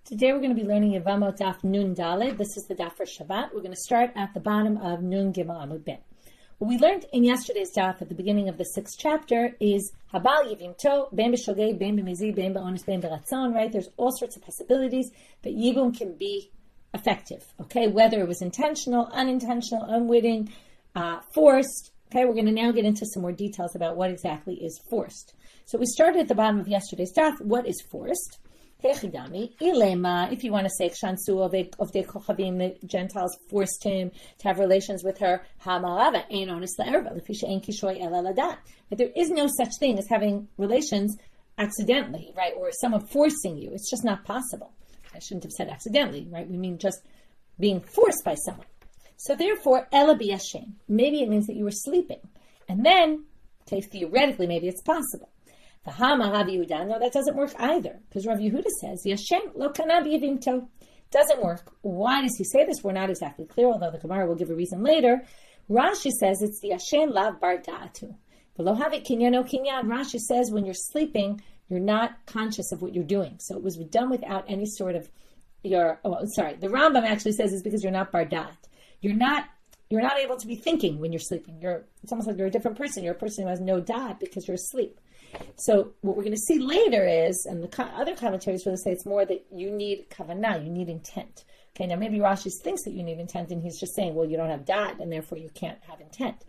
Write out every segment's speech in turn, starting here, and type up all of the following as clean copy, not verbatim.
Today we're going to be learning Yevamot daf Nun Daled. This is the daf for Shabbat. We're going to start at the bottom of Nun Gimel Amud Bet. What we learned in yesterday's daf at the beginning of the 6th chapter is Habal Yivimto, Ben B'Shogei, Ben B'Mizi, Ben B'Onis, Ben B'Ratzon, right? There's all sorts of possibilities that yibum can be effective, okay? Whether it was intentional, unintentional, unwitting, forced. Okay, we're going to now get into some more details about what exactly is forced. So we started at the bottom of yesterday's daf. What is forced? If you want to say the Gentiles forced him to have relations with her, but there is no such thing as having relations accidentally, right? Or someone forcing you. It's just not possible. I shouldn't have said accidentally, right? We mean just being forced by someone. So therefore, ela b'yashen. Maybe it means that you were sleeping. And then, okay, theoretically, maybe it's possible. Rabbi Yona, no, that doesn't work either. Because Rabbi Yehuda says, Yashem lo kana b'yivimto. Doesn't work. Why does he say this? We're not exactly clear, although the Gemara will give a reason later. Rashi says it's the Yashem lav bar da'atu. V'lo havit kinyan o kinyan. Rashi says when you're sleeping, you're not conscious of what you're doing. So it was done without any sort of the Rambam actually says it's because you're not bar da'at. You're not able to be thinking when you're sleeping. It's almost like you're a different person. You're a person who has no da'at because you're asleep. So what we're going to see later is, and the other commentaries will say it's more that you need kavanah, you need intent. Okay, now maybe Rashi thinks that you need intent, and he's just saying, well, you don't have da'at, and therefore you can't have intent.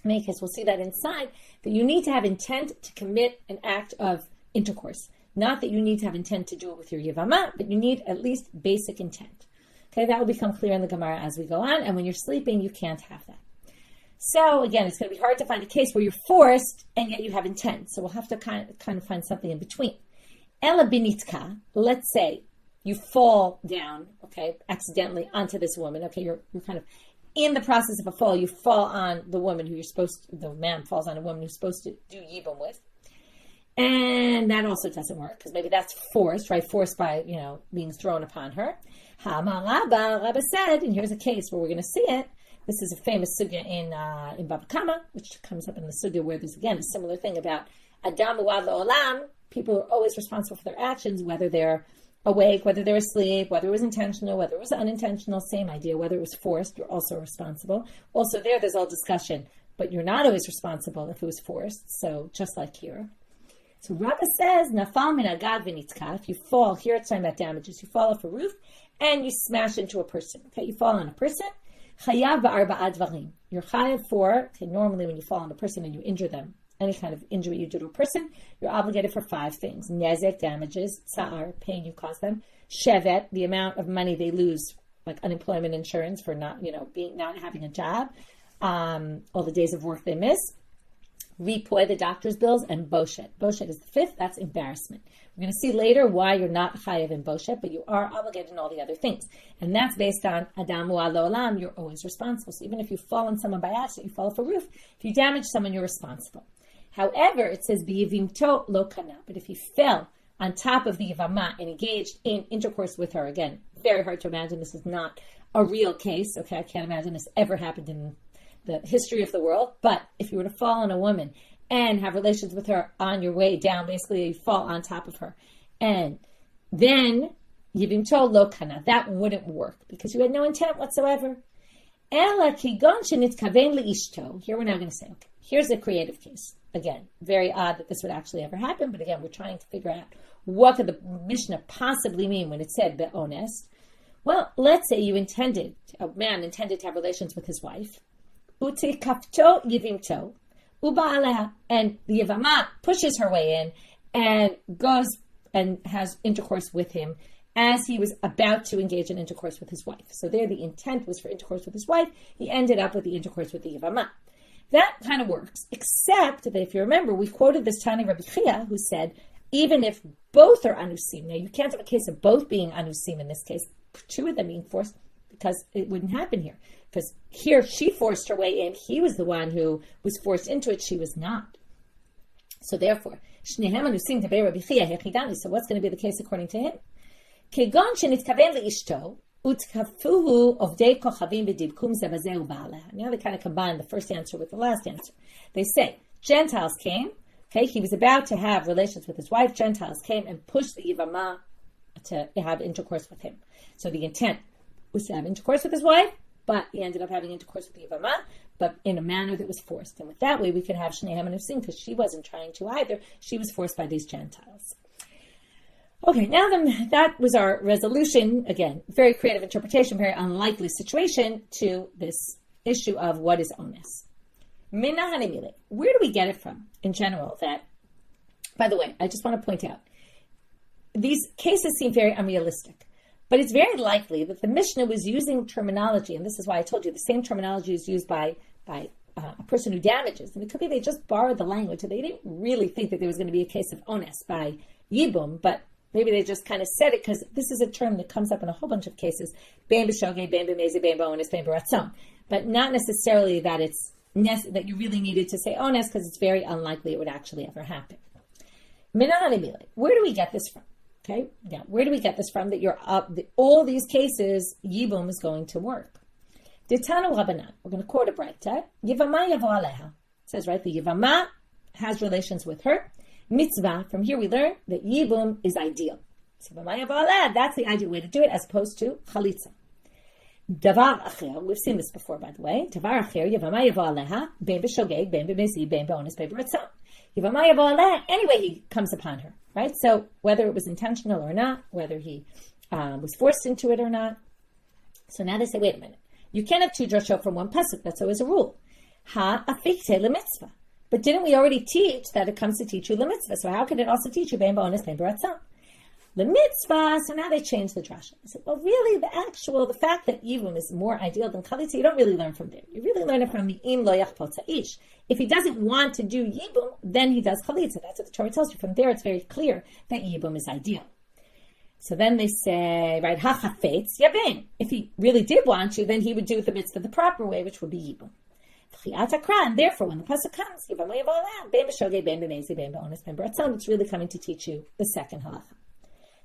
In any case, we'll see that inside, that you need to have intent to commit an act of intercourse. Not that you need to have intent to do it with your yevama, but you need at least basic intent. Okay, that will become clear in the Gemara as we go on, and when you're sleeping, you can't have that. So again, it's going to be hard to find a case where you're forced and yet you have intent. So we'll have to kind of find something in between. Ela binitka, let's say you fall down, okay, accidentally onto this woman. Okay, you're kind of in the process of a fall. You fall on the woman who the man falls on a woman who's supposed to do yibum with. And that also doesn't work because maybe that's forced, right? Forced by, being thrown upon her. Rabba said, and here's a case where we're going to see it. This is a famous sugya in Baba Kama, which comes up in the sugya where there's, again, a similar thing about Adam u'ad la'olam. People are always responsible for their actions, whether they're awake, whether they're asleep, whether it was intentional, whether it was unintentional, same idea. Whether it was forced, you're also responsible. Also there's all discussion, but you're not always responsible if it was forced. So just like here. So Rabba says, Nafal min agad v'nitzka. If you fall, here it's talking about damages. You fall off a roof and you smash into a person. Okay, you fall on a person. Chayav ba'arba'a dvarim. You're chayav for, normally when you fall on a person and you injure them, any kind of injury you do to a person, you're obligated for 5 things. Nezek, damages. Tsa'ar, pain you cause them. Shevet, the amount of money they lose, like unemployment insurance for not having a job. All the days of work they miss. Ripoy, the doctor's bills, and boshet. Boshet is the 5th, that's embarrassment. We're going to see later why you're not chayav in boshet, but you are obligated in all the other things. And that's based on Adam u'ad la'olam, you're always responsible. So even if you fall on someone by accident, you fall off a roof, if you damage someone, you're responsible. However, it says, b'yivimto lo kana, but if he fell on top of the yevama and engaged in intercourse with her, again, very hard to imagine, this is not a real case, okay, I can't imagine this ever happened in the history of the world, but if you were to fall on a woman and have relations with her on your way down, basically you fall on top of her, and then yivimto lo kana, that wouldn't work because you had no intent whatsoever. Ela kigon shenitkaven leishto. Here we're now going to say, okay, here's a creative case. Again, very odd that this would actually ever happen, but again, we're trying to figure out what could the Mishnah possibly mean when it said be'onest. Well, let's say a man intended to have relations with his wife. Utikafto yivimto, uba'aleha, and the yevama pushes her way in and goes and has intercourse with him as he was about to engage in intercourse with his wife. So there the intent was for intercourse with his wife. He ended up with the intercourse with the yevama. That kind of works, except that if you remember, we quoted this Tani Rabbi Chia who said, even if both are anusim, now you can't have a case of both being anusim in this case, 2 of them being forced, because it wouldn't happen here. Because here she forced her way in. He was the one who was forced into it. She was not. So therefore, so what's going to be the case according to him? Now they kind of combine the first answer with the last answer. They say, Gentiles came. Okay, he was about to have relations with his wife. Gentiles came and pushed the yevama to have intercourse with him. So the intent was to have intercourse with his wife, but he ended up having intercourse with the yevama, but in a manner that was forced. And with that way, we could have Shnei Haman of sin, because she wasn't trying to either. She was forced by these Gentiles. Okay, now then, that was our resolution. Again, very creative interpretation, very unlikely situation to this issue of what is onus. Mina hanemile. Where do we get it from in general? That, by the way, I just want to point out, these cases seem very unrealistic, but it's very likely that the Mishnah was using terminology, and this is why I told you the same terminology is used by a person who damages. And it could be they just borrowed the language, and they didn't really think that there was going to be a case of onus by yibum, but maybe they just kind of said it because this is a term that comes up in a whole bunch of cases. Bein b'shogeg, bein b'mezi, bein b'onus, bein b'ratzon. But not necessarily that it's that you really needed to say onus, because it's very unlikely it would actually ever happen. Where do we get this from? Okay, now where do we get this from? That all these cases, yibum is going to work. Ditanu Rabbanan. We're going to quote a Braita. Yevama yavo aleha. It says, right, the yevama has relations with her. Mitzvah. From here we learn that yibum is ideal. So yevama yavo aleha, that's the ideal way to do it, as opposed to chalitza. Davar acher. We've seen this before, by the way. Davar acher. Yevama yavo aleha. Bein b'shogeg, bein b'mezi, bein b'onus, bein b'ratzon. Yevama yavo aleha. Anyway, he comes upon her. Right? So whether it was intentional or not, whether he was forced into it or not. So now they say, wait a minute. You can't have two drashot from one pasuk. That's always a rule. Ha afikte lemitzvah. But didn't we already teach that it comes to teach you lemitzvah? So how can it also teach you bein b'onus, bein b'ratzon? Lemitzvah. So now they changed the drashot. I said, well, really, the fact that yibum is more ideal than chalitza, you don't really learn from there. You really learn it from the im lo yachpot ish. If he doesn't want to do yibum, then he does chalitza. That's what the Torah tells you. From there, it's very clear that yibum is ideal. So then they say, right, ha-chafetz yabin. If he really did want you, then he would do the mitzvah the proper way, which would be yibum. And therefore, when the pasuk comes, it's really coming to teach you the second halacha.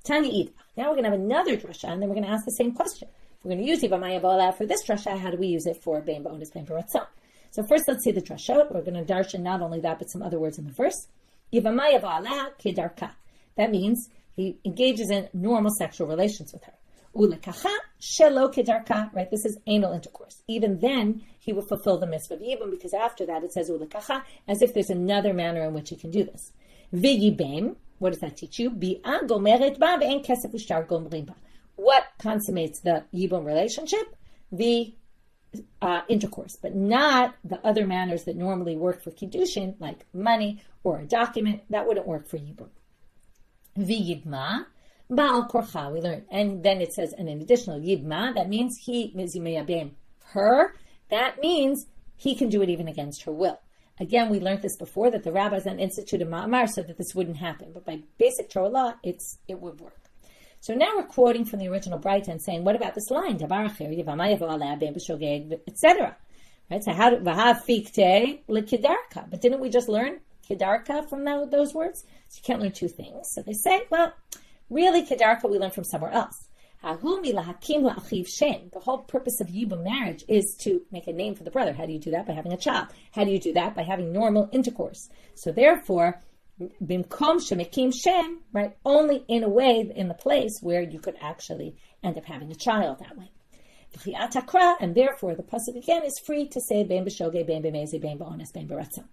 Tanya Ida. Now we're going to have another drasha, and then we're going to ask the same question. If we're going to use yevama yavo for this drasha, how do we use it for bein b'onus, bein b'ratzon? So first, let's see the drashot. We're going to darshan not only that, but some other words in the verse. Yevama yavo kedarka. That means he engages in normal sexual relations with her. Ulekacha shelo kedarka. Right, this is anal intercourse. Even then, he will fulfill the mitzvah of yibum, because after that it says ulekacha, as if there's another manner in which he can do this. V'yibem. What does that teach you? What consummates the yibum relationship? The intercourse, but not the other manners that normally work for kiddushin, like money or a document. That wouldn't work for yibum. V'yibma ba'al korcha, we learned. And then it says, and an additional yibma, that means he mizimeyabem her. That means he can do it even against her will. Again, we learned this before, that the rabbis then instituted ma'amar so that this wouldn't happen. But by basic Torah law, it would work. So now we're quoting from the original Braita and saying, what about this line? Etc. Right? So how fikte l'kedarka? But didn't we just learn kedarka from those words? So you can't learn two things. So they say, well, really kedarka we learn from somewhere else. The whole purpose of yibum marriage is to make a name for the brother. How do you do that? By having a child. How do you do that? By having normal intercourse. So therefore, bimkom shemekim shem, right? Only in a way, in the place where you could actually end up having a child that way. And therefore, the pasuk again is free to say bein b'shogeg, bein b'mezi, bein b'onus, bein b'ratzon.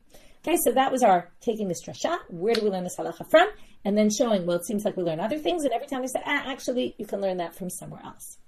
Okay, so that was our taking this drashah. Where do we learn this halacha from? And then showing, well, it seems like we learn other things, and every time we say, actually, you can learn that from somewhere else.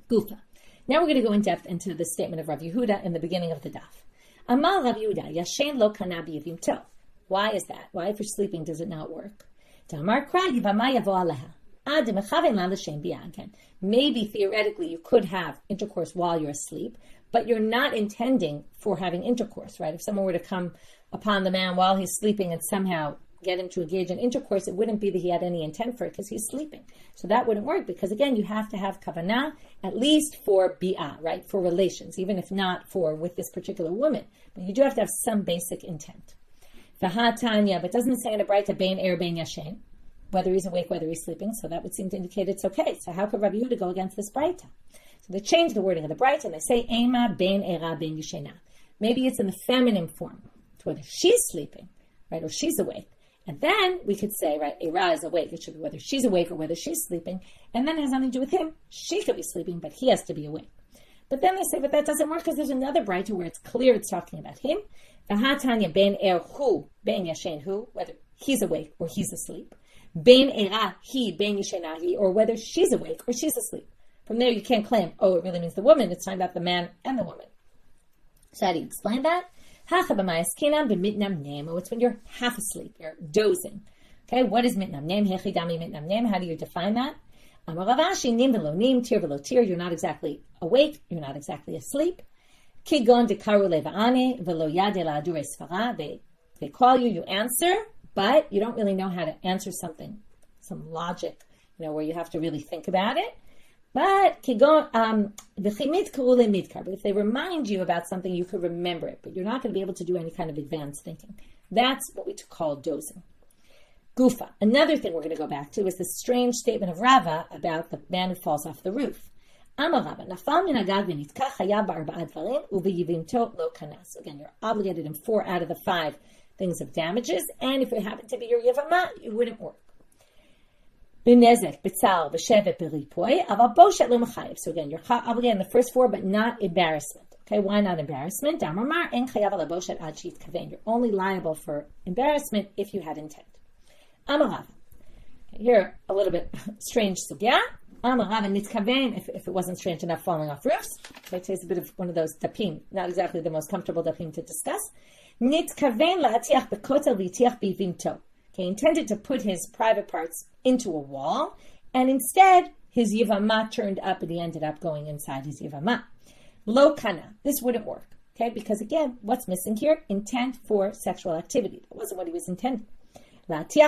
Gufa. Now we're going to go in depth into the statement of Rabbi Yehuda in the beginning of the daf. Amal Rabbi Yehuda, yashen lo kana b'yivim tov. Why is that? Why, if you're sleeping, does it not work? Tamar kra yivama yavo aleha. Again, maybe theoretically you could have intercourse while you're asleep, but you're not intending for having intercourse, right? If someone were to come upon the man while he's sleeping and somehow get him to engage in intercourse, it wouldn't be that he had any intent for it because he's sleeping. So that wouldn't work, because again, you have to have kavanah at least for bi'ah, right? For relations, even if not for with this particular woman. But you do have to have some basic intent. V'hatanya, but it doesn't say in a Braita bein er bein yashen, whether he's awake, whether he's sleeping. So that would seem to indicate it's okay. So how could Rabbi Yehuda go against this Braita? So they change the wording of the Braita and they say ema bein era bein yashena. Maybe it's in the feminine form, whether she's sleeping, right, or she's awake. And then we could say, right, Era is awake. It should be whether she's awake or whether she's sleeping. And then it has nothing to do with him. She could be sleeping, but he has to be awake. But then they say, but that doesn't work because there's another brighter where it's clear it's talking about him. V'hatanya ben hu, ben yashen hu, whether he's awake or he's asleep. Ben era he, ben yashena he, or whether she's awake or she's asleep. From there, you can't claim, oh, it really means the woman. It's talking about the man and the woman. So how do you explain that? It's when you're half asleep, you're dozing. Okay, what is mitnam nem? Hechidami mitnam nem. How do you define that? You're not exactly awake, you're not exactly asleep. They call you, you answer, but you don't really know how to answer something, some logic, where you have to really think about it. But if they remind you about something, you could remember it, but you're not going to be able to do any kind of advanced thinking. That's what we call dozing. Gufa. Another thing we're going to go back to is the strange statement of Rava about the man who falls off the roof. Again, you're obligated in 4 out of the 5 things of damages, and if it happened to be your yevama, it wouldn't work. So again, you're obligated in the first 4, but not embarrassment. Okay, why not embarrassment? You're only liable for embarrassment if you had intent. Here, a little bit strange sugya. If it wasn't strange enough falling off roofs. Okay, today's a bit of one of those dapim, not exactly the most comfortable dapim to discuss. Okay, intended to put his private parts into a wall, and instead his yevama turned up and he ended up going inside his yevama. Lo kana, this wouldn't work. Okay, because again, what's missing here? Intent for sexual activity. That wasn't what he was intending. Okay,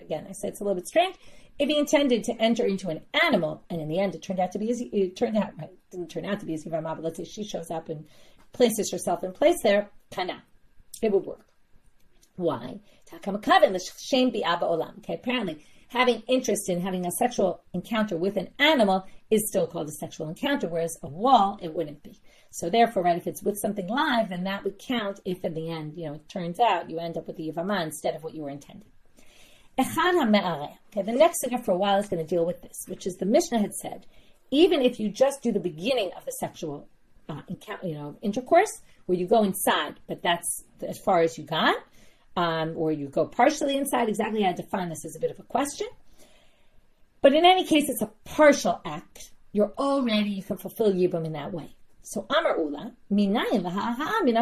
again, I said it's a little bit strange. If he intended to enter into an animal, and in the end it turned out to be his yevama, but let's say she shows up and places herself in place there, kana, it would work. Why? Okay, apparently having interest in having a sexual encounter with an animal is still called a sexual encounter, whereas a wall, it wouldn't be. So therefore, right, if it's with something live, then that would count if in the end, it turns out you end up with the yevama instead of what you were intending. Okay, the next thing for a while is going to deal with this, which is the Mishnah had said, even if you just do the beginning of the sexual intercourse, where you go inside, but that's as far as you got, or you go partially inside. Exactly how to define this is a bit of a question. But in any case, it's a partial act. You can fulfill yibum in that way. So Amar Ula,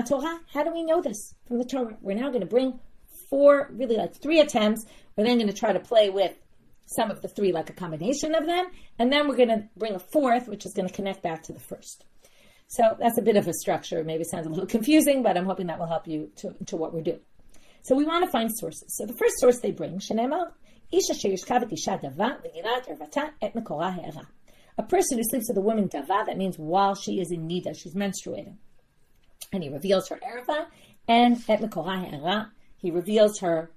Torah. How do we know this from the Torah? We're now going to bring 4, really like 3 attempts. We're then going to try to play with some of the 3, like a combination of them. And then we're going to bring a 4th, which is going to connect back to the first. So that's a bit of a structure. Maybe it sounds a little confusing, but I'm hoping that will help you to what we're doing. So we want to find sources. So the first source they bring, Shenema, a person who sleeps with a woman dava, that means while she is in nidda, she's menstruating. And he reveals her erva, and et mekorah ha'era, he reveals her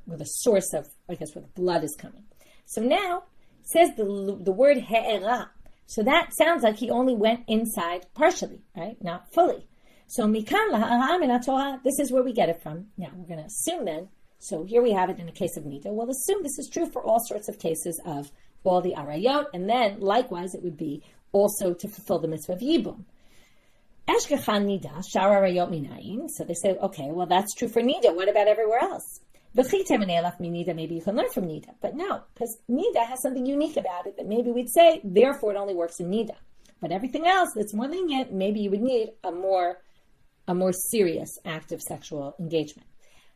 with a source of, I guess, where the blood is coming. So now, it says the word ha'era. So that sounds like he only went inside partially, right? Not fully. So mikan laha'ara min Torah, this is where we get it from. Now, we're going to assume then, so here we have it in the case of nidda. We'll assume this is true for all sorts of cases of all the arayot, and then, likewise, it would be also to fulfill the mitzvah of yibum. Eshkechan nidda, shar arayot minayin. So they say, okay, well, that's true for nidda. What about everywhere else? Maybe you can learn from nidda. But no, because nidda has something unique about it that maybe we'd say, therefore it only works in nidda. But everything else that's more lenient, maybe you would need a more serious act of sexual engagement.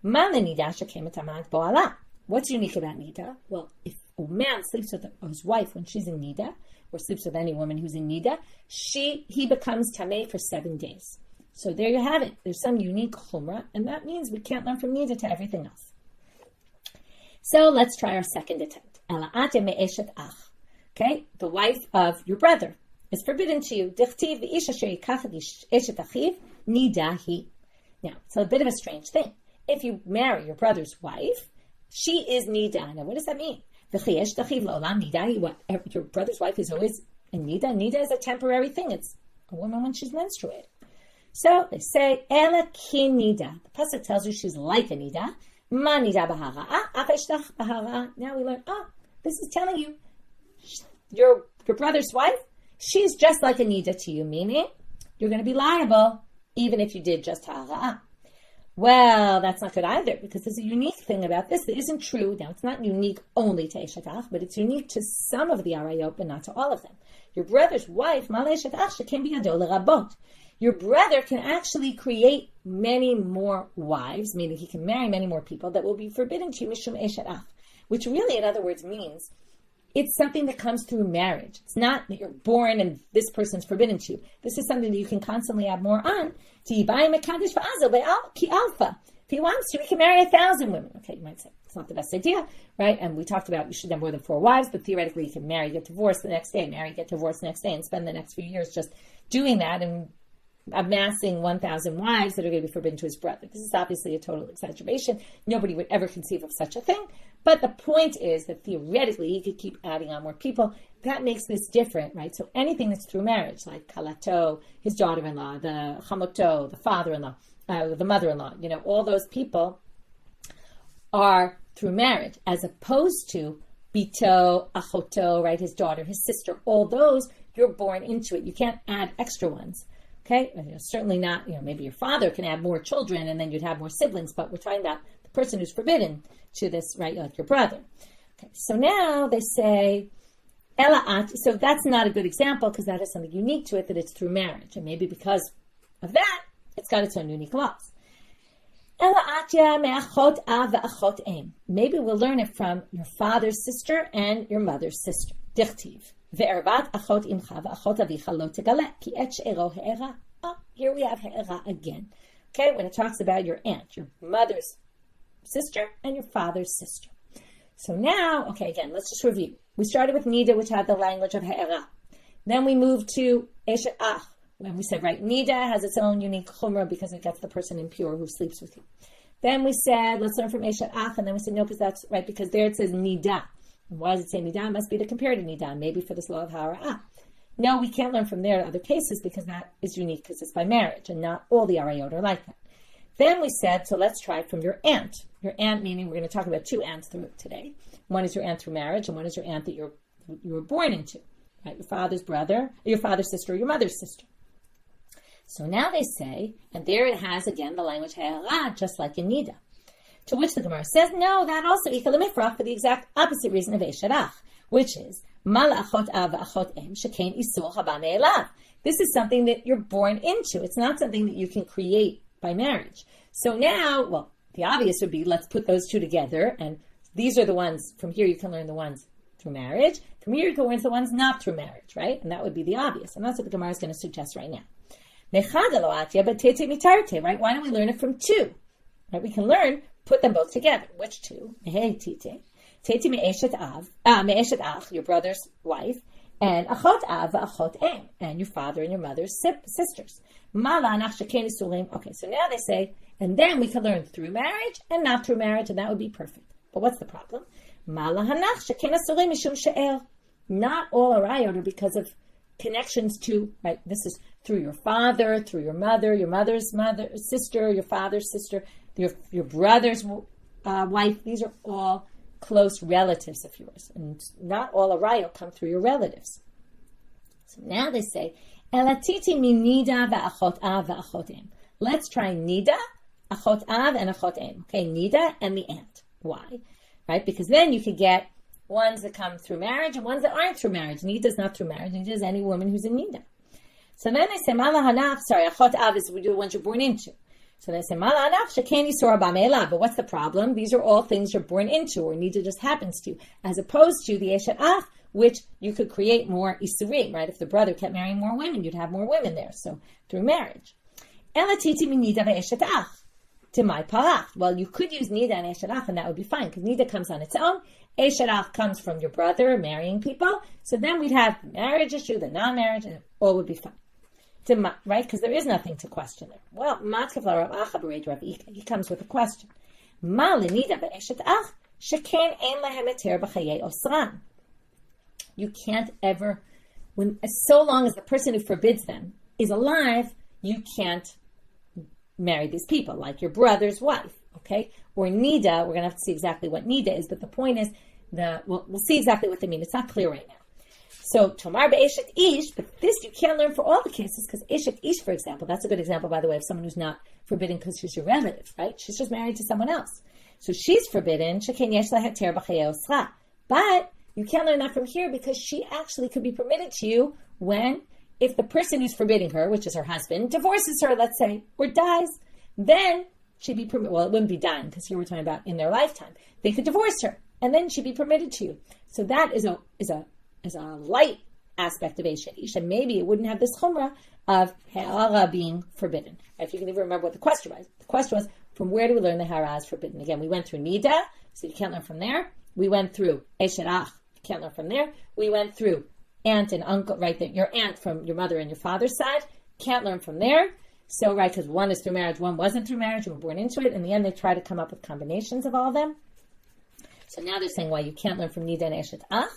What's unique about nidda? Well, if a man sleeps with his wife when she's in nidda, or sleeps with any woman who's in nidda, he becomes tameh for 7 days. So there you have it. There's some unique chumrah, and that means we can't learn from nidda to everything else. So let's try our second attempt. Okay, the wife of your brother is forbidden to you. Now, it's a bit of a strange thing. If you marry your brother's wife, she is nidda. Now, what does that mean? What? Your brother's wife is always in nidda? Nidda is a temporary thing. It's a woman when she's menstruating. So they say, Ela ki nidda. The pasuk tells you she's like a nidda. Ma nidda b'hara'a, ach eshtach b'hara'a. Now we learn, this is telling you, your brother's wife, she's just like a nidda to you, meaning you're going to be liable even if you did just hara'a. Well, that's not good either, because there's a unique thing about this that isn't true. Now, it's not unique only to Eshatach, but it's unique to some of the arayot, but not to all of them. Your brother's wife, can be rabot. Your brother can actually create many more wives, meaning he can marry many more people that will be forbidden to you, mishum Eshatach, which really, in other words, means it's something that comes through marriage. It's not that you're born and this person's forbidden to you. This is something that you can constantly add more on. If he wants to, he can marry 1,000 women. Okay, you might say, it's not the best idea, right? And we talked about you should have more than 4 wives, but theoretically you can marry, get divorced the next day, marry, get divorced the next day, and spend the next few years just doing that and amassing 1,000 wives that are going to be forbidden to his brother. This is obviously a total exaggeration. Nobody would ever conceive of such a thing. But the point is that theoretically he could keep adding on more people. That makes this different, right? So anything that's through marriage, like Kalato, his daughter-in-law, the Chamoto, the father-in-law, the mother-in-law, all those people are through marriage, as opposed to Bito, Achoto, right? His daughter, his sister, all those, you're born into it. You can't add extra ones. Okay, certainly not, maybe your father can have more children and then you'd have more siblings, but we're talking about the person who's forbidden to this, right, like your brother. Okay, so now they say, Ela, so that's not a good example because that has something unique to it, that it's through marriage. And maybe because of that, it's got its own unique laws. Maybe we'll learn it from your father's sister and your mother's sister. Dichtiv. Here we have he'era again. Okay, when it talks about your aunt, your mother's sister and your father's sister. So now, okay, again, let's just review. We started with nidda, which had the language of he'era. Then we moved to eshet ach, when we said, right, nidda has its own unique chumrah because it gets the person impure who sleeps with you. Then we said, let's learn from eshet ach, and then we said, no, because that's right, because there it says nidda. Why does it say nidda? It must be to compare to nidda, maybe for this law of hara'ah. No, we can't learn from there to other cases because that is unique because it's by marriage and not all the arayot are like that. Then we said, so let's try from your aunt. Your aunt, meaning we're going to talk about 2 aunts through today. One is your aunt through marriage and one is your aunt that you were born into. Right? Your father's brother, your father's sister, or your mother's sister. So now they say, and there it has again the language ha'ara, just like in nidda. To which the Gemara says, no, that also ikal lemifrach for the exact opposite reason of esharach, which is malachot av achot em shekain isur haba me'elav. This is something that you're born into. It's not something that you can create by marriage. So now, well, the obvious would be let's put those two together, and these are the ones from here you can learn the ones through marriage. From here you can learn the ones not through marriage, right? And that would be the obvious, and that's what the Gemara is going to suggest right now. Right? Why don't we learn it from 2? Right? We can learn. Put them both together. Which 2? Tete me'eshet av, me'eshet ach, your brother's wife, and achot av achot em, and your father and your mother's sisters. Okay, so now they say, and then we can learn through marriage and not through marriage, and that would be perfect. But what's the problem? Not all arayot are because of connections to, right? This is through your father, through your mother's mother, sister, your father's sister, your brother's wife. These are all close relatives of yours, and not all arayot come through your relatives. So now they say, elatiti mi nidda va'achot av va'achot em. Let's try nidda, achot av, and achot em. Okay, nidda and the aunt. Why? Right? Because then you could get ones that come through marriage and ones that aren't through marriage. Nidda is not through marriage. Nidda is any woman who's in nidda. So then they say, achot av is the ones you're born into. So they say, but what's the problem? These are all things you're born into, or nidda just happens to you, as opposed to the eshet ach, which you could create more isurim, right? If the brother kept marrying more women, you'd have more women there, so through marriage. To my parach. Well, you could use nidda and eshet ach, and that would be fine, because nidda comes on its own. Eshet ach comes from your brother marrying people, so then we'd have the marriage issue, the non-marriage, and all would be fine. Right? Because there is nothing to question there. Well, he comes with a question. You can't ever, so long as the person who forbids them is alive, you can't marry these people, like your brother's wife, okay? Or nidda, we're going to have to see exactly what nidda is, but the point is, we'll see exactly what they mean. It's not clear right now. So, tomar be'eshet ish, but this you can't learn for all the cases, because eshet ish, for example, that's a good example, by the way, of someone who's not forbidden because she's your relative, right? She's just married to someone else. So she's forbidden, but you can't learn that from here because she actually could be permitted to you if the person who's forbidding her, which is her husband, divorces her, let's say, or dies, then she'd be permitted. Well, it wouldn't be dying because here we're talking about in their lifetime. They could divorce her, and then she'd be permitted to you. So that is a light aspect of eshet ish, and maybe it wouldn't have this chumrah of ha'ara being forbidden. If you can even remember what the question was. The question was, from where do we learn the ha'ara is forbidden? Again, we went through nidda, so you can't learn from there. We went through eshet ach, you can't learn from there. We went through aunt and uncle, right there, your aunt from your mother and your father's side, can't learn from there. So, right, because one is through marriage, one wasn't through marriage, and were born into it. In the end, they try to come up with combinations of all of them. So now they're saying why you can't learn from nidda and eshet ach.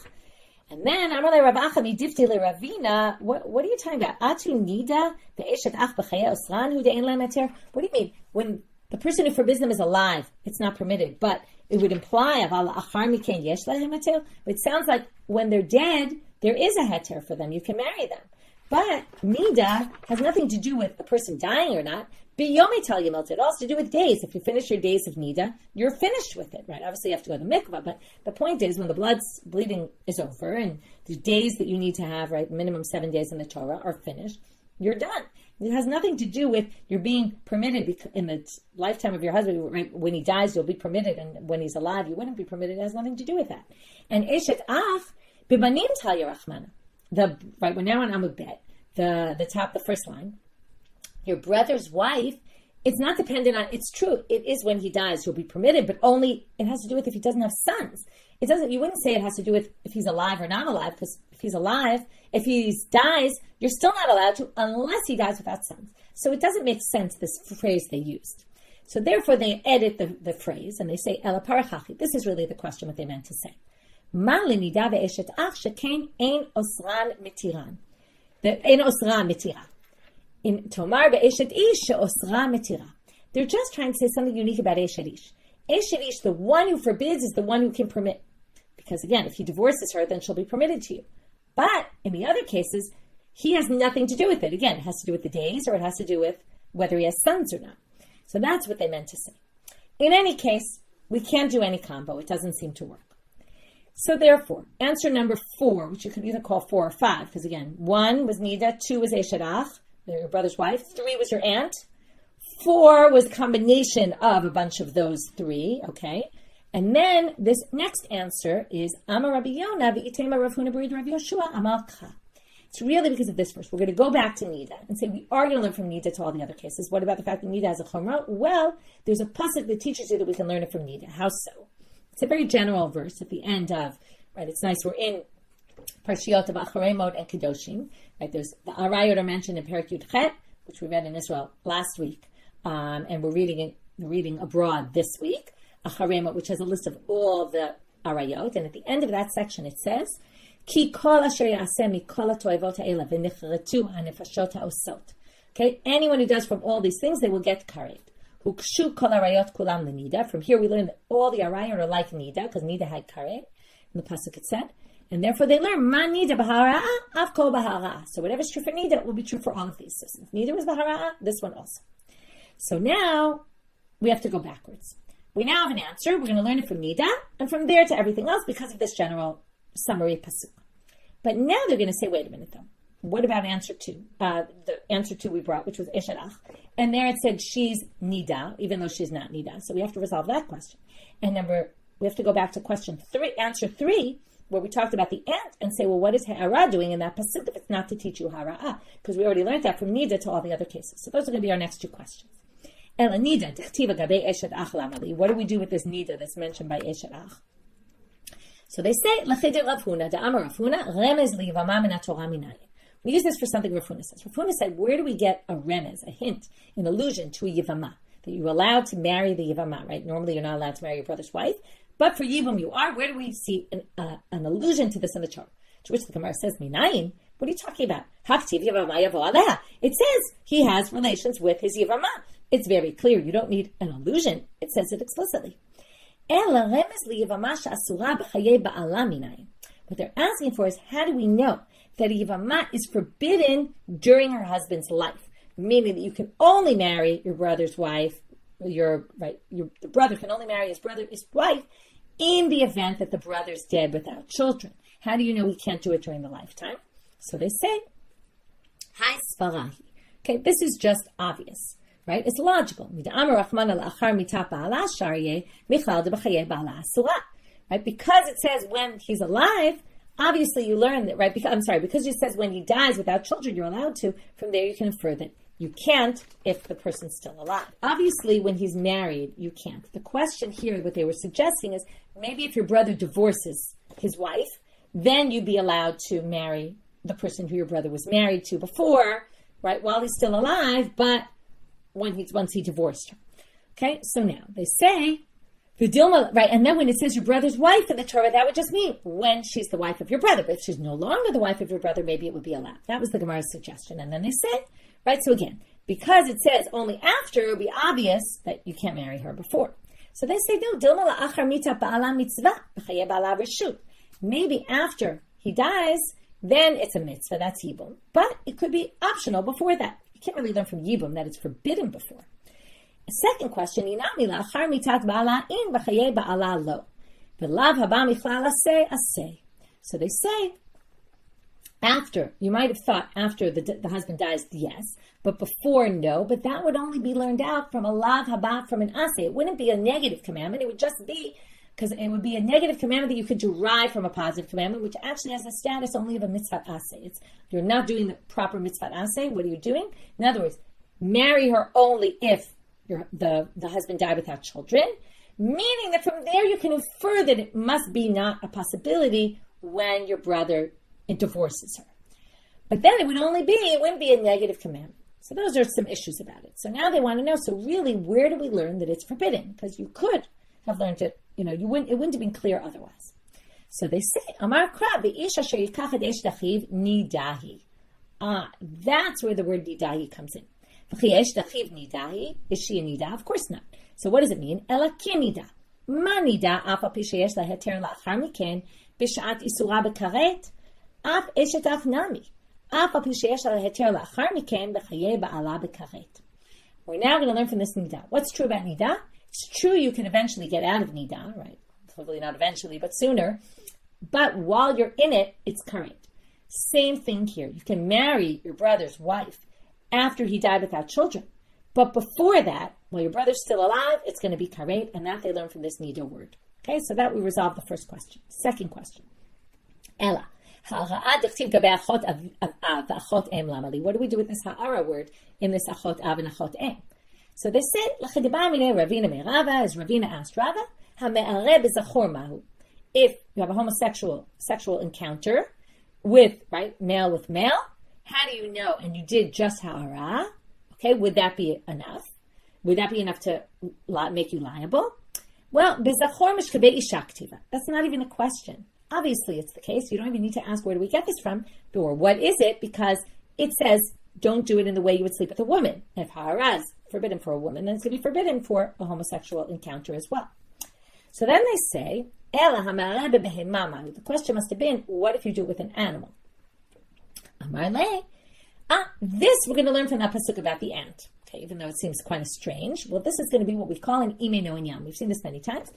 And then, Amalei Rav Achami Difti Le Ravina, what are you talking about? Atu nidda ve'eshet ach b'chaya osran hu de'en lem heter? What do you mean? When the person who forbids them is alive, it's not permitted, but it would imply aval achar mikein yesh lahem heter. But it sounds like when they're dead, there is a heter for them. You can marry them. But nidda has nothing to do with the person dying or not. Biyomi tal yimelt, it all has to do with days. If you finish your days of nidda, you're finished with it, right? Obviously, you have to go to the mikvah, but the point is when the blood's bleeding is over and the days that you need to have, right, minimum 7 days in the Torah are finished, you're done. It has nothing to do with you're being permitted in the lifetime of your husband, right? When he dies, you'll be permitted, and when he's alive, you wouldn't be permitted. It has nothing to do with that. And eshet ach, bibanim tal yerachmana. Right, we're now on Amud Bet, the top, the first line. Your brother's wife, it's not dependent on, it's true, it is when he dies, you'll be permitted, but only, it has to do with if he doesn't have sons. It doesn't, you wouldn't say it has to do with if he's alive or not alive, because if he's alive, if he dies, you're still not allowed to, unless he dies without sons. So it doesn't make sense, this phrase they used. So therefore they edit the phrase, and they say, Ela parachachi. This is really the question, what they meant to say. Ma nidda ve'eshet ach shekain ein osran mitiran. Ein osran mitira. In Tomar be'eshet ish she'osra mitira. They're just trying to say something unique about eshet ish. Eshet ish, the one who forbids, is the one who can permit. Because again, if he divorces her, then she'll be permitted to you. But in the other cases, he has nothing to do with it. Again, it has to do with the days, or it has to do with whether he has sons or not. So that's what they meant to say. In any case, we can't do any combo. It doesn't seem to work. So therefore, answer number 4, which you could either call 4 or 5, because again, 1 was nidda, 2 was eshet ach, your brother's wife, 3 was your aunt, 4 was a combination of a bunch of those 3, okay? And then this next answer is Amar Rabbi Yona v'itema Rav Huna b'rid Rav Yoshua Amalcha. It's really because of this verse. We're going to go back to nidda and say we are going to learn from nidda to all the other cases. What about the fact that nidda has a chumrah? Well, there's a pasuk that teaches you that we can learn it from nidda. How so? It's a very general verse at the end of, right, it's nice, we're in Parshiot of Acharemot and Kedoshim, right, there's the Arayot are mentioned in Perek Yud Chet, which we read in Israel last week, and we're reading abroad this week, Acharemot, which has a list of all the Arayot, and at the end of that section it says, Ki kol asher ya'aseh mikol ha'to'evot ha'ela v'nichretu ha'nefashot ha'osot. Okay, anyone who does from all these things, they will get karet. Ukshu kol arayot kulam lenida. From here we learn that all the arayot are like nidda, because nidda had karet. In the pasuk it said, and therefore they learn ma nidda b'hara'a av kol b'hara'a. So whatever's true for nidda will be true for all of these. So since nidda was b'hara'a, this one also. So now we have to go backwards. We now have an answer. We're going to learn it from nidda, and from there to everything else because of this general summary pasuk. But now they're going to say, wait a minute though. What about answer 2? The answer 2 we brought, which was eshet ach. And there it said she's nidda, even though she's not nidda. So we have to resolve that question. And we have to go back to question 3, answer 3, where we talked about the aunt, and say, well, what is ha'ara doing in that pasuk if it's not to teach you hara'ah? Because we already learned that from nidda to all the other cases. So those are going to be our next 2 questions. Ela nidda, d'chtiva gabe eshet ach lamali. What do we do with this nidda that's mentioned by eshet ach? So they say, l'cheder Rav Huna, da'amar Rav Huna, remez liyevama min ha'torah minayin. We use this for something Rav Huna says. Rav Huna said, where do we get a remez, a hint, an allusion to a yevama? That you're allowed to marry the yevama, right? Normally you're not allowed to marry your brother's wife, but for yibum you are. Where do we see an allusion to this in the Torah? To which the Gemara says, minayin? What are you talking about? Haktiv yevama yavo aleha. It says he has relations with his yevama. It's very clear. You don't need an allusion. It says it explicitly. What they're asking for is, how do we know that a yevama is forbidden during her husband's life? Meaning that you can only marry your brother's wife, the brother can only marry his wife in the event that the brother's dead without children. How do you know he can't do it during the lifetime? So they say, Hai Svarahi. Okay, this is just obvious, right? It's logical. Right? Because it says when he's alive, obviously you learn that, right? Because it says when he dies without children, you're allowed to. From there you can infer that you can't if the person's still alive. Obviously, when he's married, you can't. The question here, what they were suggesting is, maybe if your brother divorces his wife, then you'd be allowed to marry the person who your brother was married to before, right, while he's still alive, but once he divorced her. Okay, so now they say, the Dilma, right, and then when it says your brother's wife in the Torah, that would just mean when she's the wife of your brother. But if she's no longer the wife of your brother, maybe it would be allowed. That was the Gemara's suggestion. And then they say, right, so again, because it says only after, it would be obvious that you can't marry her before. So they say, no, Dilma la'achar mita ba'ala mitzvah, b'chaye ba'ala reshut. Maybe after he dies, then it's a mitzvah, that's yibum. But it could be optional before that. You can't really learn from yibum that it's forbidden before. A second question, inami la'achar mitat ba'ala in b'chaye ba'ala lo. V'lav haba michlal aseh. So they say, after, you might have thought after the husband dies, yes, but before, no. But that would only be learned out from a lav haba, from an aseh. It wouldn't be a negative commandment. It would just be, because it would be a negative commandment that you could derive from a positive commandment, which actually has the status only of a mitzvah aseh. You're not doing the proper mitzvah aseh. What are you doing? In other words, marry her only if the husband died without children, meaning that from there you can infer that it must be not a possibility when your brother divorces her. But then it wouldn't be a negative commandment. So those are some issues about it. So now they want to know, so really, where do we learn that it's forbidden? Because you could have learned it, it wouldn't have been clear otherwise. So they say, Amar Krab, Isha Sherikach Esh Dachiv Nidahi. That's where the word Nidahi comes in. Esh Dachiv Nidahi, is she a nidda? Of course not. So what does it mean? Ela kinida. Ma nidda, afa pisheyesh laheter la'achar miken, b'shat isura b'karet, af eshet af nami. Afa pisheyesh laheter la'achar miken, b'chaye ba'ala b'karet. We're now going to learn from this nidda. What's true about nidda? It's true you can eventually get out of nidda, right? Hopefully not eventually, but sooner. But while you're in it, it's current. Same thing here. You can marry your brother's wife after he died without children. But before that, while your brother's still alive, it's going to be karet, and that they learn from this nidda word. Okay, so that we resolve the first question. Second question. Ella. What do we do with this ha'ara word in this achot av and achot em? So they say, as Ravina asked Rava, if you have a homosexual sexual encounter with, right, male with male, how do you know? And you did just ha'ara. Okay, would that be enough? Would that be enough to make you liable? Well, that's not even a question. Obviously, it's the case. You don't even need to ask, where do we get this from? Or what is it? Because it says, don't do it in the way you would sleep with a woman. If ha'ara is forbidden for a woman, then it's going to be forbidden for a homosexual encounter as well. So then they say, the question must have been, what if you do it with an animal? This we're going to learn from that pasuk about the ant. Okay, even though it seems kind of strange. Well, this is going to be what we call an ime no inyam. We've seen this many times.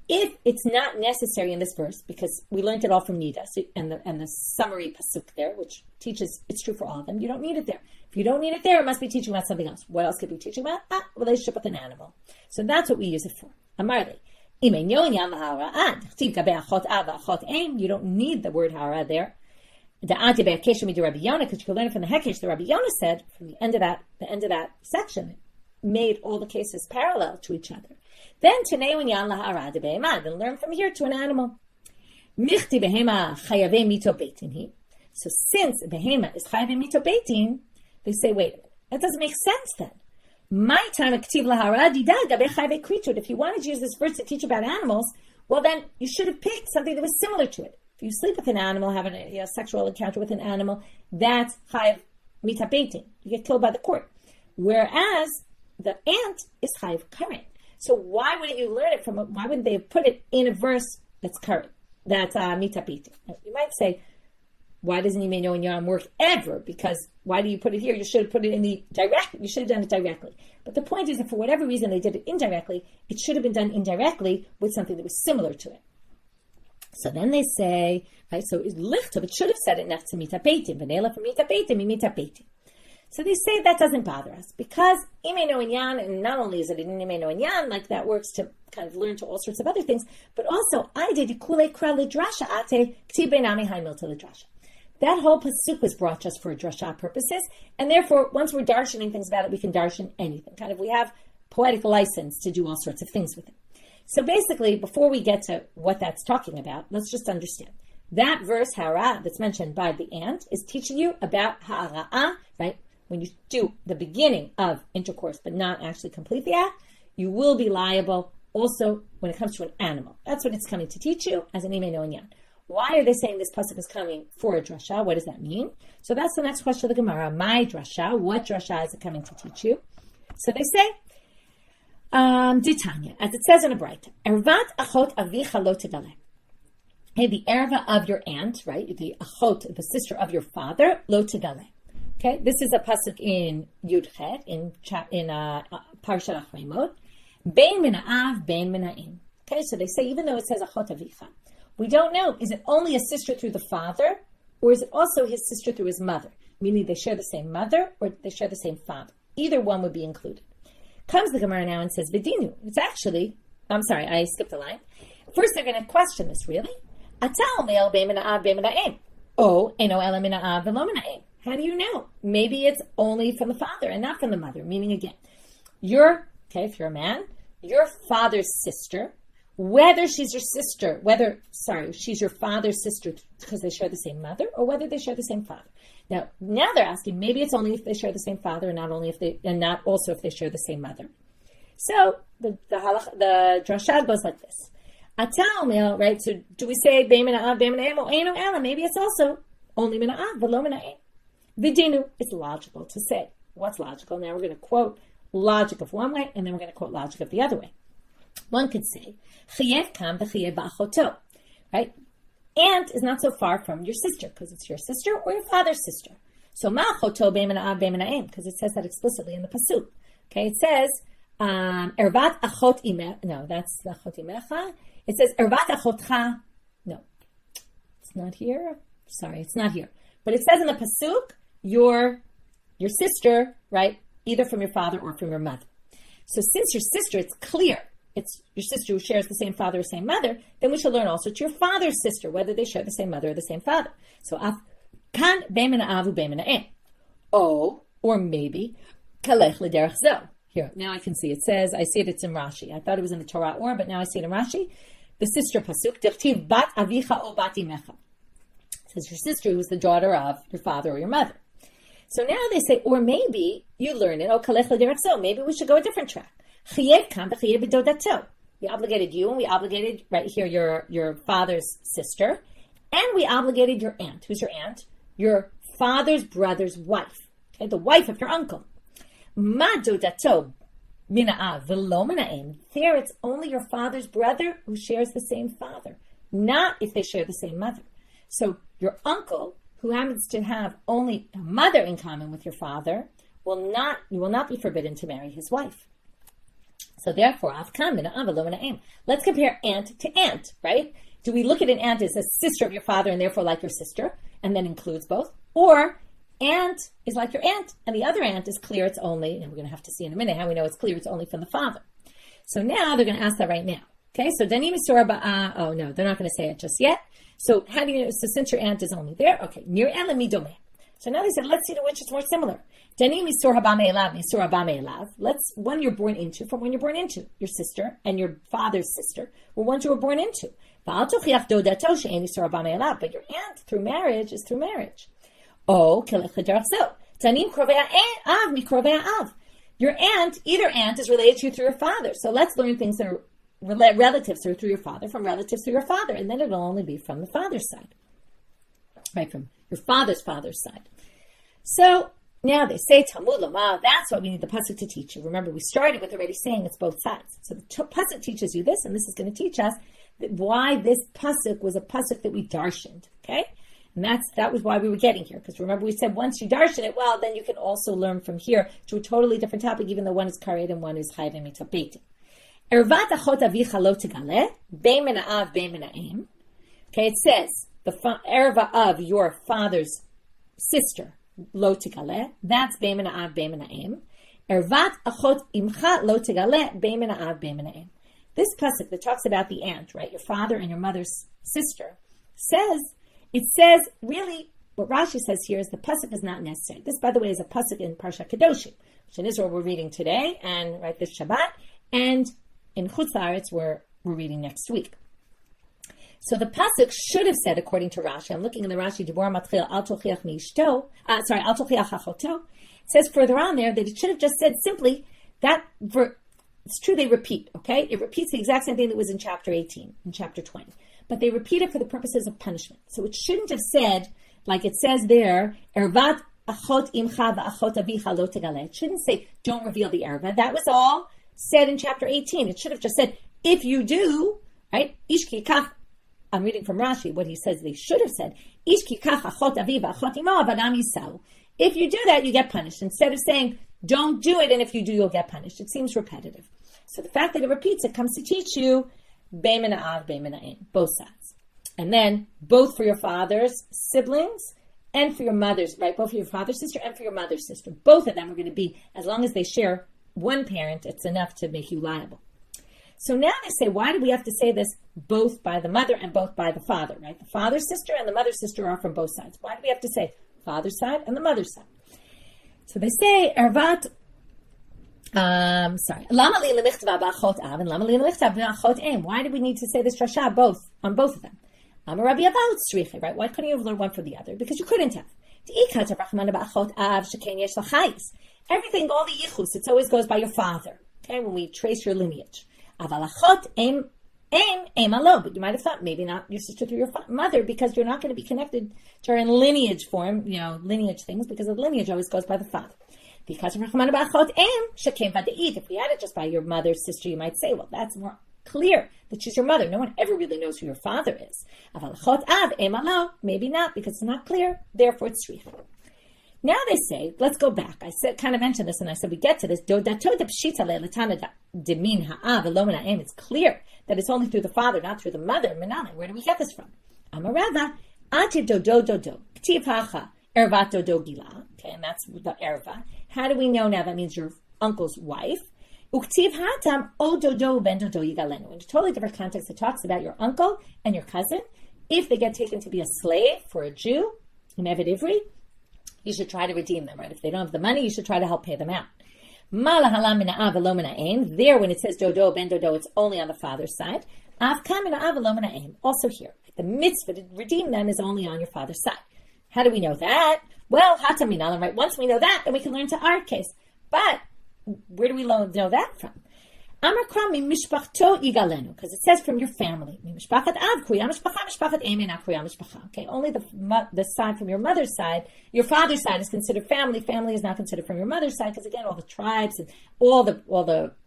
If it's not necessary in this verse, because we learned it all from nidda, and the summary pasuk there, which teaches it's true for all of them, you don't need it there. If you don't need it there, it must be teaching about something else. What else could be teaching about? Relationship with an animal. So that's what we use it for. Amarli. You don't need the word hara there. Because you can learn it from the hekesh. The Rabbi Yona said from the end of that section, made all the cases parallel to each other. Then then learn from here to an animal. So since behema is chayave mito beitin, they say, wait a minute, that doesn't make sense then. My time if you wanted to use this verse to teach about animals, well then you should have picked something that was similar to it. If you sleep with an animal, have a sexual encounter with an animal, that's chayav mita beitin. You get killed by the court. Whereas the aunt is chayiv current. So why wouldn't you learn it from? Why wouldn't they have put it in a verse that's current? That's mitapiti. You might say, why doesn't yimeno and yam work ever? Because why do you put it here? You should have put it in the direct. You should have done it directly. But the point is that for whatever reason they did it indirectly, it should have been done indirectly with something that was similar to it. So then they say, right? So it should have said it next to mitapeti. Vanela for mitapeti. So they say that doesn't bother us because imeno and yan, and not only is it in imeno and yan, like that works to kind of learn to all sorts of other things, but also I did kule kra lidrasha ate kti benami haimil to lidrasha. That whole pasuk was brought just for drashot purposes, and therefore, once we're darshaning things about it, we can darshan anything. Kind of, we have poetic license to do all sorts of things with it. So basically, before we get to what that's talking about, let's just understand. That verse, hara, that's mentioned by the ant, is teaching you about ha'ara'ah, right? When you do the beginning of intercourse, but not actually complete the act, you will be liable also when it comes to an animal. That's what it's coming to teach you as an imeno and yan. Why are they saying this pasuk is coming for a drashah? What does that mean? So that's the next question of the Gemara. My drashah, what drashah is it coming to teach you? So they say, Ditanya, as it says in a bright, Ervat achot avicha lo tegale. Hey, the erva of your aunt, right? The achot, the sister of your father, lo tegale. Okay, this is a pasuk in Yudchet, in Parshat Achreimot. Bein min ha'av, bein min ha'im. Okay, so they say, even though it says achot avicha, we don't know, is it only a sister through the father, or is it also his sister through his mother? Meaning they share the same mother, or they share the same father. Either one would be included. Comes the Gemara now and says, Vidinu. It's actually, I'm sorry, I skipped a line. First they're going to question this, really? Atal me'el bein min ha'av, bein min ha'im. Oh, eno ela min ha'av, v'lo min ha'im. How do you know? Maybe it's only from the father and not from the mother. Meaning again, if you're a man, your father's sister, whether she's your sister, she's your father's sister because they share the same mother, or whether they share the same father. Now they're asking, maybe it's only if they share the same father, and not also if they share the same mother. So the drashot goes like this: Atal, right? So do we say bein min ha'av, bein min ha'im, or eino ela? Maybe it's also only min ha'av, v'lo min ha'im. Vidinu, it's logical to say. What's logical? Now we're going to quote logic of one way, and then we're going to quote logic of the other way. One could say, Chayev kam v'chayev ba'achoto, right? Aunt is not so far from your sister, because it's your sister or your father's sister. So ma'achoto bein min ha'av, bein min ha'im, because it says that explicitly in the pasuk. Okay, it says, ervat achot imecha. No, that's achot imecha. It says, ervat achotcha. No, it's not here. Sorry, it's not here. But it says in the pasuk, your sister, right? Either from your father or from your mother. So since your sister, it's clear, it's your sister who shares the same father or same mother, then we should learn also it's your father's sister, whether they share the same mother or the same father. So kan bein min ha'av bein min ha'im. Oh, or maybe kalech l'derech zo. Here, now I can see it says, I see it's in Rashi. I thought it was in the Torah but now I see it in Rashi. The sister pasuk, dichtiv bat avicha o bat imecha. Says your sister who is the daughter of your father or your mother. So now they say, or maybe you learn it, kalech l'derech zo. Maybe we should go a different track. Chayev kam v'chayev b'dodato. We obligated you, and we obligated, right here, your father's sister, and we obligated your aunt. Who's your aunt? Your father's brother's wife. Okay, the wife of your uncle. Ma dodato min ha'av v'lo min ha'im. There it's only your father's brother who shares the same father, not if they share the same mother. So your uncle, who happens to have only a mother in common with your father, you will not be forbidden to marry his wife. So therefore, let's compare aunt to aunt, right? Do we look at an aunt as a sister of your father and therefore like your sister, and then includes both? Or aunt is like your aunt, and the other aunt is clear it's only, and we're going to have to see in a minute how we know it's clear it's only from the father. So now they're going to ask that right now. Okay, so Danim Isura Ba'a, oh no, they're not going to say it just yet. So how do you know, so since your aunt is only there, okay, Nir Elami Domeh. So now they said, let's see to which is more similar. Danim Isura Ba'me Elav, Isura Ba'me Elav. Let's, when you're born into, from when you're born into, your sister and your father's sister were ones you were born into. But your aunt through marriage is through marriage. Oh, Danim Krovei Av Mi Krovei Av. Your aunt, either aunt is related to you through your father. So let's learn things that are relatives through your father, from relatives through your father, and then it'll only be from the father's side, right? From your father's side. So Now they say Talmud Lama, that's what we need the pasuk to teach you. Remember, we started with already saying it's both sides. So the pasuk teaches you this, and this is going to teach us why this pasuk was a pasuk that we darshaned. Okay, and that was why we were getting here. Because remember, we said once you darshan it, well, then you can also learn from here to a totally different topic, even though one is kared and one is chayv and mitapet. Ervat achot avicha lo tegale bein min ha'av bein min ha'em. Okay, it says the erva of your father's sister. Lo tegale, that's bein min ha'av bein min ha'em. Ervat achot imcha lo tegale bein min ha'av bein min ha'em. This pasuk that talks about the aunt, right, your father and your mother's sister, says really what Rashi says here is the pasuk is not necessary. This, by the way, is a pasuk in Parsha Kedoshim, which in Israel we're reading today, and right this Shabbat, and in Chutz La'aretz we're reading next week. So the pasuk should have said, according to Rashi, I'm looking in the Rashi, Dibor Matchil Al Tochiach Mishto, Al Tochiach Achoto. It says further on there that it should have just said simply that. It's true they repeat, okay? It repeats the exact same thing that was in chapter 18, in chapter 20. But they repeat it for the purposes of punishment. So it shouldn't have said, like it says there, Ervat achot imcha va'achot avicha lo tegale. It shouldn't say, don't reveal the erva. That was all said in chapter 18. It should have just said, if you do, right? Ishki kach. I'm reading from Rashi, what he says they should have said. Ishki kach achot aviva achot imo avadam yisau. If you do that, you get punished. Instead of saying, don't do it, and if you do, you'll get punished. It seems repetitive. So the fact that it repeats it comes to teach you bein min ha'av, bein min ha'em, both sides. And then both for your father's siblings and for your mother's, right? Both for your father's sister and for your mother's sister. Both of them are going to be, as long as they share one parent, it's enough to make you liable. So now they say, why do we have to say this both by the mother and both by the father, right? The father's sister and the mother's sister are from both sides. Why do we have to say father's side and the mother's side? So they say, Ervat, Lama li lemichtav ba'achot av and lama li lemichtav ba'achot em. Why do we need to say this drashot both on both of them? Rabbi Yona, right? Why couldn't you have learned one from the other? Because you couldn't have. Everything, all the yichus, it always goes by your father. Okay, when we trace your lineage. But you might have thought maybe not your sister through your mother, because you're not going to be connected to her in lineage form, lineage things, because the lineage always goes by the father. Because if we had it just by your mother's sister, you might say, well, that's more clear that she's your mother. No one ever really knows who your father is. Maybe not, because it's not clear, therefore it's shriach. Now they say, let's go back. I kind of mentioned this, and I said we get to this. It's clear that it's only through the father, not through the mother. Where do we get this from? Okay, and that's the erva. How do we know now? That means your uncle's wife. In a totally different context, it talks about your uncle and your cousin. If they get taken to be a slave for a Jew, an Eved Ivri, you should try to redeem them, right? If they don't have the money, you should try to help pay them out. There, when it says dodo, ben dodo, it's only on the father's side. Also here, the mitzvah to redeem them is only on your father's side. How do we know that? Well, Hataminalam, right? Once we know that, then we can learn to our case. But where do we know that from? Because it says from your family. Okay, only the side from your mother's side. Your father's side is considered family. Family is not considered from your mother's side, because again, all the tribes and all the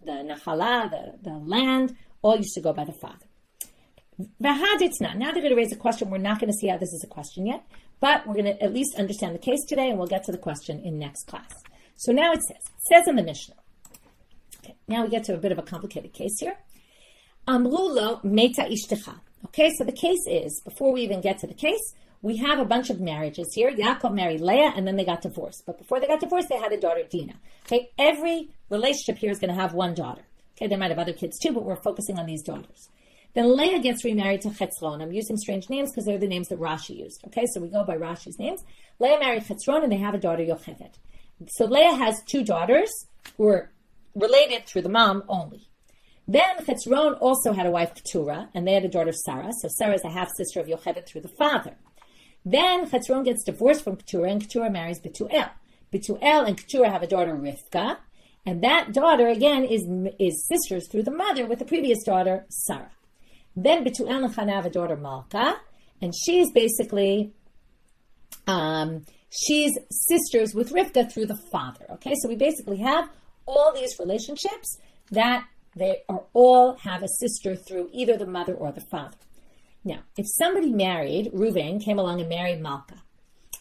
nachala, the land, all used to go by the father. Now they're going to raise a question. We're not going to see how this is a question yet, but we're going to at least understand the case today, and we'll get to the question in next class. So now it says in the Mishnah. Okay, now we get to a bit of a complicated case here. Amrulo meta ishtecha. Okay, so the case is, before we even get to the case, we have a bunch of marriages here. Yaakov married Leah, and then they got divorced. But before they got divorced, they had a daughter, Dinah. Okay, every relationship here is going to have one daughter. Okay, they might have other kids too, but we're focusing on these daughters. Then Leah gets remarried to Chetzron. I'm using strange names because they're the names that Rashi used. Okay, so we go by Rashi's names. Leah married Chetzron, and they have a daughter, Yocheved. So Leah has two daughters who are related through the mom only. Then Chetzron also had a wife, Keturah, and they had a daughter, Sarah. So Sarah is a half-sister of Yocheved through the father. Then Chetzron gets divorced from Keturah, and Keturah marries Betuel. Betuel and Keturah have a daughter, Rivka, and that daughter, again, is sisters through the mother with the previous daughter, Sarah. Then Betuel and Chana have a daughter, Malka, and she's basically she's sisters with Rivka through the father. Okay, so we basically have all these relationships that they are all have a sister through either the mother or the father. Now, if somebody married, Reuven came along and married Malka,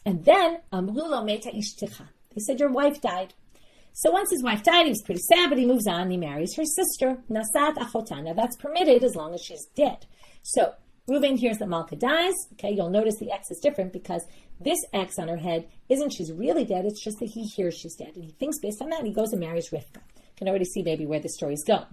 and then Amrulo meta ishticha. They said, your wife died. So once his wife died, he was pretty sad, but he moves on and he marries her sister, Nasat Achotana. Now that's permitted as long as she's dead. So Reuven hears that Malka dies. Okay, you'll notice the X is different because this X on her head isn't she's really dead, it's just that he hears she's dead. And he thinks based on that, and he goes and marries Rivka. You can already see maybe where the story's going.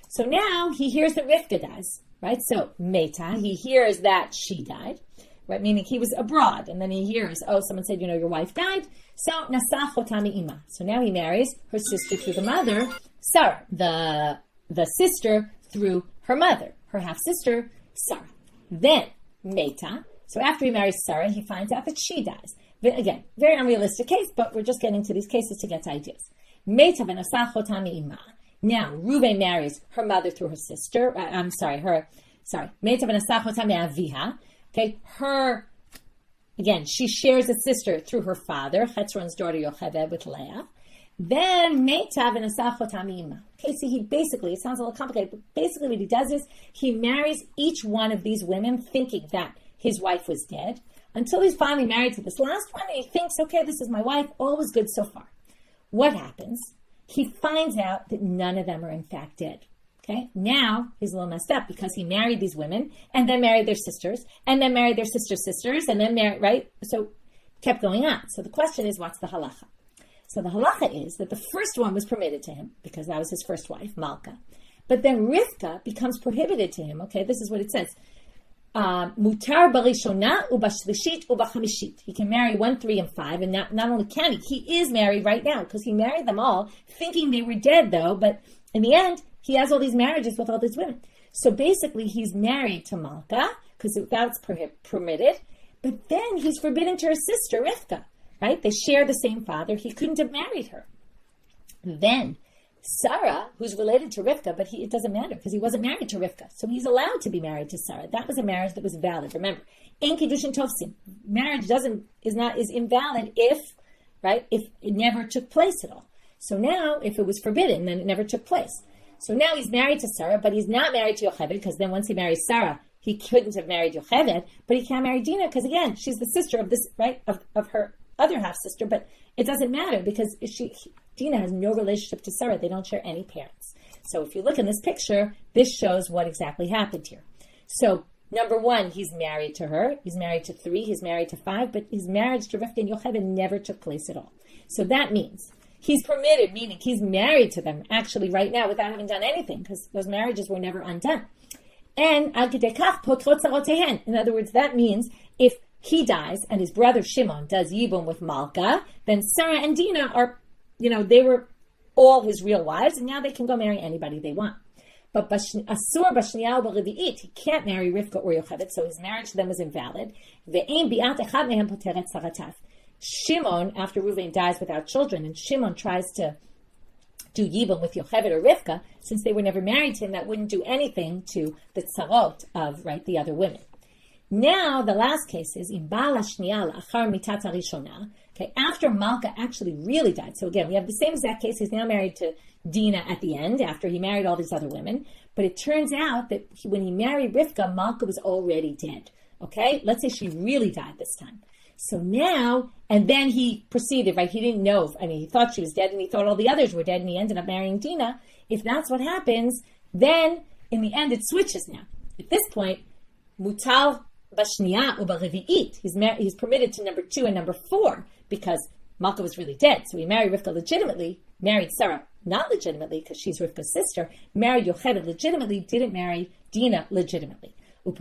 So now he hears that Rivka dies, right? So Meta, he hears that she died, right? Meaning he was abroad, and then he hears, oh, someone said, your wife died. So Nasa Chotami Ima. So now he marries her sister through the mother, Sarah, the sister through her mother, her half-sister, Sarah. Then Meta, so after he marries Sarah, he finds out that she dies. But again, very unrealistic case, but we're just getting to these cases to get to ideas. Meta v'nasach chotami ima. Now, Reuven marries her mother through her sister. Meta v'nasach chotami aviha. Okay, she shares a sister through her father, Chetzron's daughter Yocheved with Leah. Then Meta v'nasach chotami ima. Okay, so he basically, it sounds a little complicated, but basically what he does is he marries each one of these women thinking that his wife was dead, until he's finally married to this last one, and he thinks, okay, this is my wife, all was good so far. What happens? He finds out that none of them are in fact dead. Okay, now he's a little messed up because he married these women, and then married their sisters, and then married their sister's sisters, and then married, right? So kept going on. So the question is, what's the halacha? So the halacha is that the first one was permitted to him, because that was his first wife, Malka. But then Rivka becomes prohibited to him. Okay, this is what it says. Mutar barishona ubashlishit ubachamishit. He can marry 1, 3, and 5, and not only can he is married right now because he married them all, thinking they were dead though. But in the end, he has all these marriages with all these women. So basically, he's married to Malka because that's permitted, but then he's forbidden to her sister Rivka. Right? They share the same father. He couldn't have married her. Then Sarah, who's related to Rivka, but it doesn't matter because he wasn't married to Rivka. So he's allowed to be married to Sarah. That was a marriage that was valid. Remember, in Kiddushin Tovsim, marriage is invalid if it never took place at all. So now, if it was forbidden, then it never took place. So now he's married to Sarah, but he's not married to Yocheved, because then once he marries Sarah, he couldn't have married Yocheved, but he can't marry Dina, because again, she's the sister of this, right, of her other half-sister, but it doesn't matter because Dina has no relationship to Sarah. They don't share any parents. So if you look in this picture, this shows what exactly happened here. So number 1, he's married to her. He's married to 3. He's married to 5. But his marriage to Rivka and Yocheved never took place at all. So that means he's permitted, meaning he's married to them actually right now without having done anything because those marriages were never undone. And in other words, that means if he dies and his brother Shimon does yibum with Malka, then Sarah and Dina are, they were all his real wives, and now they can go marry anybody they want. But Asur Bashniyahu B'Revi'it, he can't marry Rivka or Yocheved, so his marriage to them was invalid. Ve'ein bi'at echad mehem poteret saratav. Shimon, after Reuven dies without children, and Shimon tries to do yibum with Yocheved or Rivka, since they were never married to him, that wouldn't do anything to the tzarot of the other women. Now, the last case is in Bala Shniya Achar Mitat Harishona. Okay, after Malka actually really died. So again, we have the same exact case. He's now married to Dina at the end, after he married all these other women. But it turns out that when he married Rivka, Malka was already dead. Okay, let's say she really died this time. So now, and then he proceeded, right? He didn't know. He thought she was dead, and he thought all the others were dead, and he ended up marrying Dina. If that's what happens, then in the end it switches now. At this point, Mutal Bashniya Ubarevi'it. He's permitted to number 2 and number 4 because Malka was really dead. So he married Rivka legitimately, married Sarah not legitimately because she's Rivka's sister, married Yocheved legitimately, didn't marry Dina legitimately. So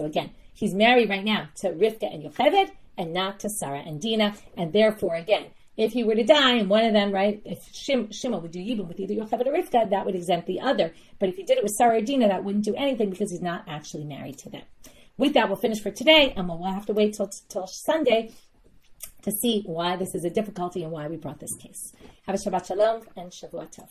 again, he's married right now to Rivka and Yocheved and not to Sarah and Dina, and therefore again, if he were to die and one of them, right, if Shimon would do yibum with either Yocheved or Rivka, that would exempt the other. But if he did it with Sarah or Dina, that wouldn't do anything because he's not actually married to them. With that, we'll finish for today, and we'll have to wait till Sunday to see why this is a difficulty and why we brought this case. Have a Shabbat Shalom and Shavua Tov.